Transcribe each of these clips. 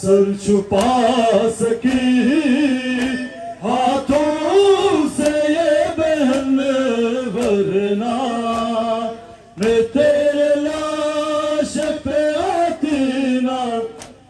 سر چھپا سکی ہاتھوں سے یہ بہن ورنہ میں تیرے لاش پہ آتی نہ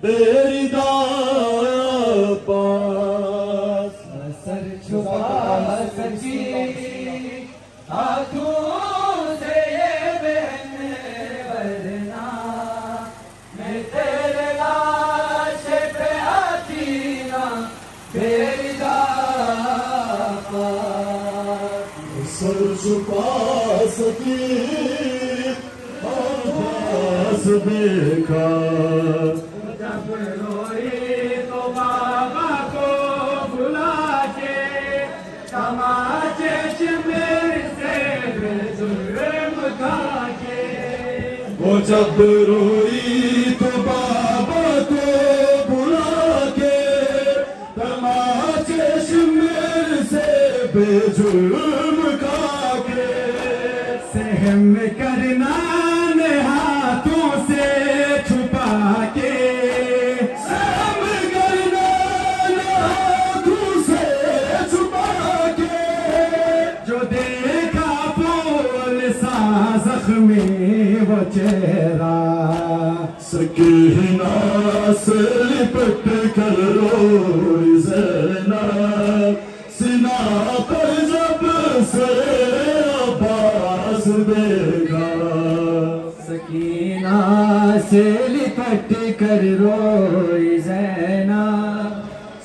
میری دایا پاس سر چھپا سکی ہاتھوں سے یہ بہن ورنہ میں تیرے لاش پہ آتی نہ میری دایا پاس سر چھپا سکی آواز دیکھا جب روئی تو بابا کو بلا کے تماچے چمیر سے ظلم کھا کے وہ جب روئی تو بابا کو بلا کے تماچے شمیر سے بے جرم کھا کے سہم کرنا ہاتھوں سے چھپا کے سہم کرنا ہاتھوں سے چھپا کے جو دیکھا پھول سا زخمی وہ چہرہ سکینہ سے لپٹ کر روئی زینب سینہ پر جب سر عباس دیکھا سکینہ سے لپٹ کر روئی زینب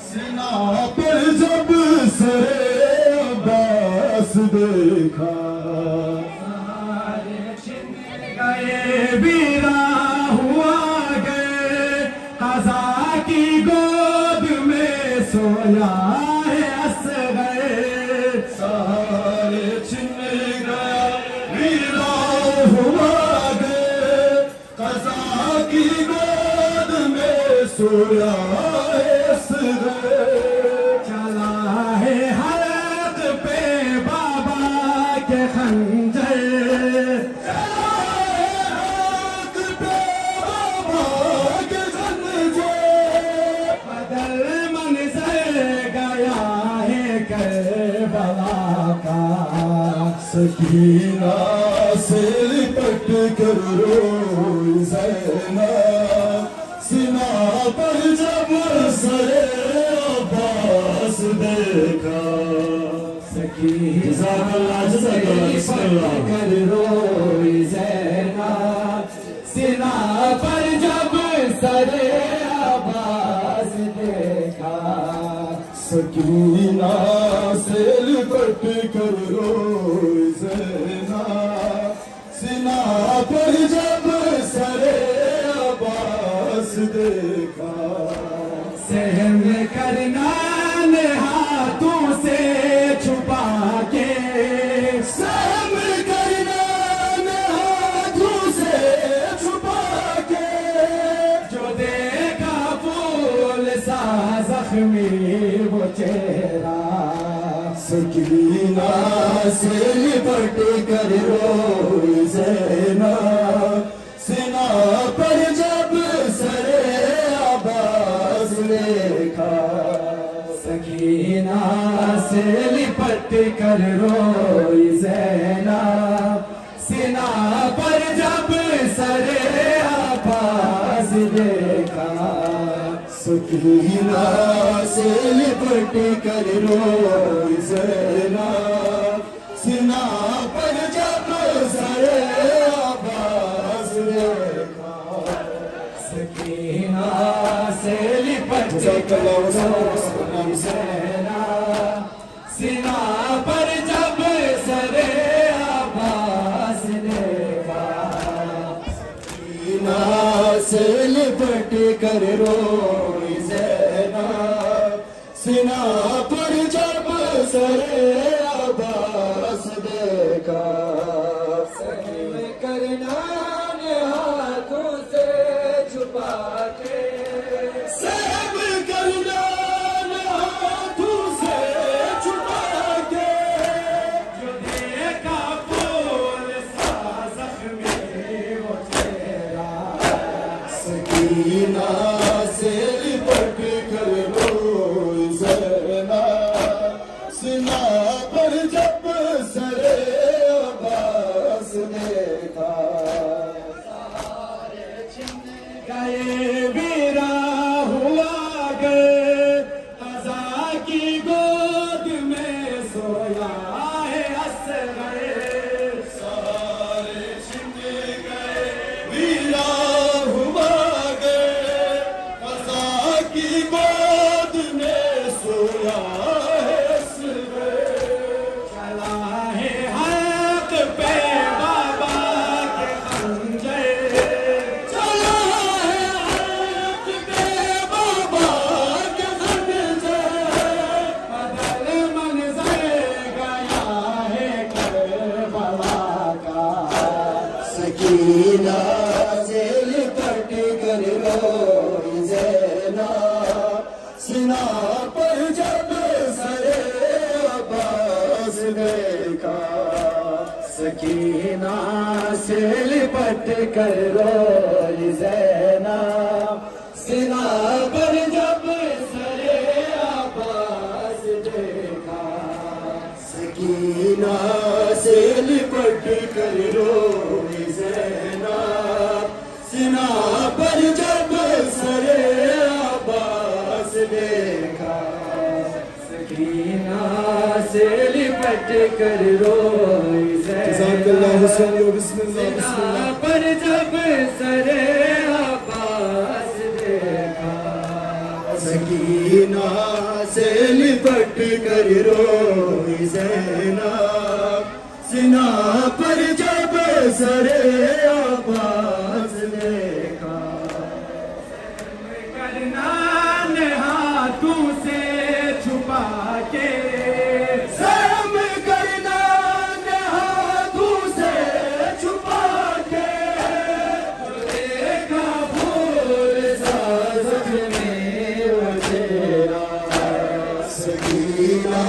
سینہ پر جب سر عباس دیکھا سارے چھن گئے ویرا ہوا گئے قضا کی گود میں سویا ہے اصغر سارے چھن گیا ویرا ہوا گئے قضا کی گود میں سویا ہے اصغر چلا ہے حلق پہ بابا کے خنجر بدل منظر گیا ہے کربلا کا سکینہ سے لپٹ کر روئی زینب سینہ پر جب سر عباس دیکھا جزاک اللہ جزاک اللہ بسم اللہ کر روئی زینب سینہ پر جب سر عباس دیکھا سکینہ سے لپٹ کر روئی زینب سینہ پر جب سر عباس دیکھا سہم کرنا ہاتھوں سے چھپا کے سہم کرنا ہاتھوں سے چھپا کے جو دیکھا پھول سا زخمی وہ چہرہ سکینہ سے لپٹ کر روئی زینب سینہ پر جب سر عباس دیکھا سکینہ سے لپٹ کر روئی زینب سینہ پر جب سر عباس دیکھا سکینہ سے لپٹ کر روئی زینب سینہ پر جب سر عباس دیکھا سکینہ سے لپٹ جزاک اللہ روئی زینب سینہ پر جب سر عباس دیکھا سکینہ سے لپٹ کر روئی زینب سینہ پر جب سر عباس دیکھا سہم کرنا ہاتھوں سے چھپا کے سہم کرنا ہاتھوں سے چھپا کے جو دیکھا پھول سا زخمی وہ چہرہ سکینہ سے کی گود میں سویا ہے سوے چلا ہے حق پہ بابا کے خنجر چلا ہے حق پہ بابا کے خنجر بدل منظر گیا ہے کربلا کا سکینہ سے لپٹ کر روئی زینب سنا پر جب سر عباس دیکھا سکینہ سے لپٹ کر روئی زینب سنا پر جب سر عباس دیکھا سکینہ سے لپٹ کر روئی زینب سنا پر جب سر عباس دیکھا سکینہ سے لپٹ کر روئی جزاک اللہ حسین و بسم اللہ بسم سنا اللہ پر جب سر عباس دیکھا سکینہ سے لپٹ کر روئی زینب سنا پر جب سر عباس دیکھا کرنا ہاتھوں سے چھپا کے شرم کرنا ہاتھوں سے چھپا کے دیکھا پھول سا زخمی وہ چہرہ سکینہ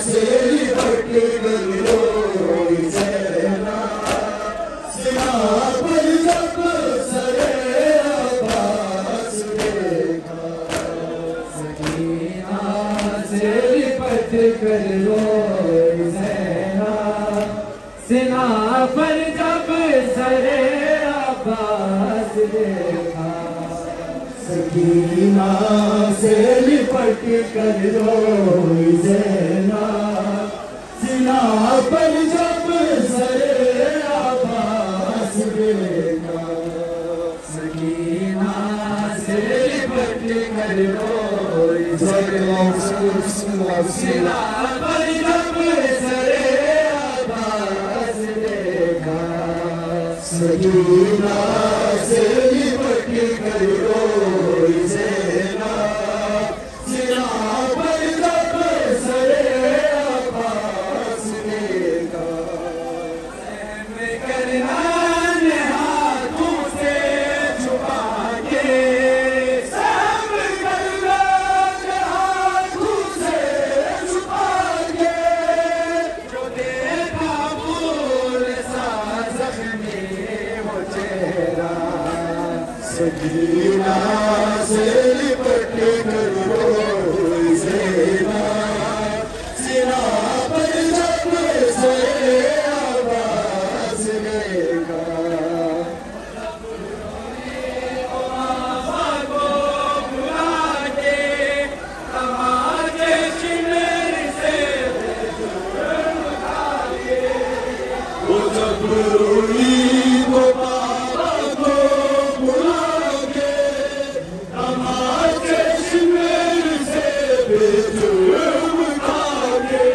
سے لپٹ کر روئی زینب سنا پر جب سر عباس دیکھا سکینہ سے لپٹ کر روئی زینب سنا پر جب سر عباس دیکھا سکینہ سے لپٹ کر روئی زینب سنا پر جب سر عباس دیکھا سکینہ سے لپٹ کر روئی جزاک اللہ زینب بسم اللہ بسم سنا اللہ پر جب سر عباس دیکھا سکینہ سے لپٹ کر روئی زینب سنا پر جب سر عباس دیکھا کرنا ہاتھوں سے چھپا کے سب کرنا ہاتھوں سے چھپا کے جو دیکھا پھول سا زخمی وہ چہرہ سکینہ سے لپٹ کر روئی زینب سنا پر جب سر عباس دیکھا بابا کو بلا کے تماچے چنر سے وہ جب روئی وہ بابا کو بلا کے تماچے شمر سے بے جرم کھا کے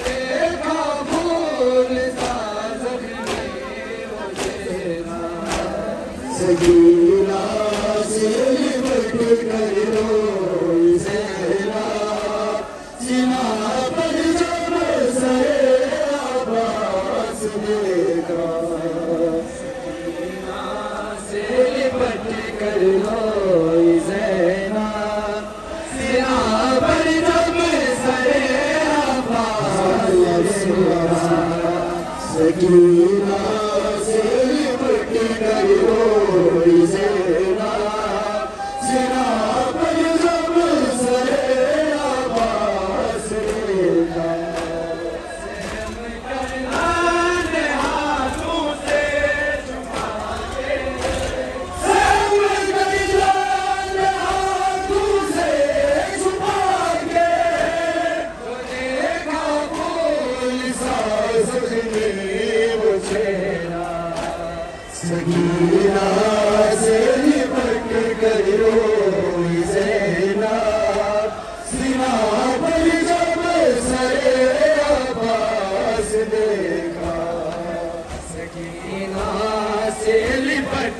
دیکھا پھول سا زخمی وہ چہرہ سکینہ سے لپٹ کر روئی زینب سنا پر جب سر عباس دیکھا سے لپٹ کر روئی زینب سنا پر جب سر عباس سکینہ سے لپٹ کر روئی زینب سنا پر جب سر عباس دیکھا ہاتھوں سے چھپا کے سب کرنا ہاتھوں سے چھپا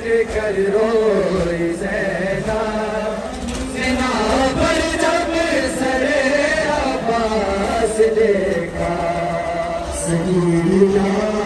کر روئی زینب سنا پر جب سر عباس دیکھا سکینہ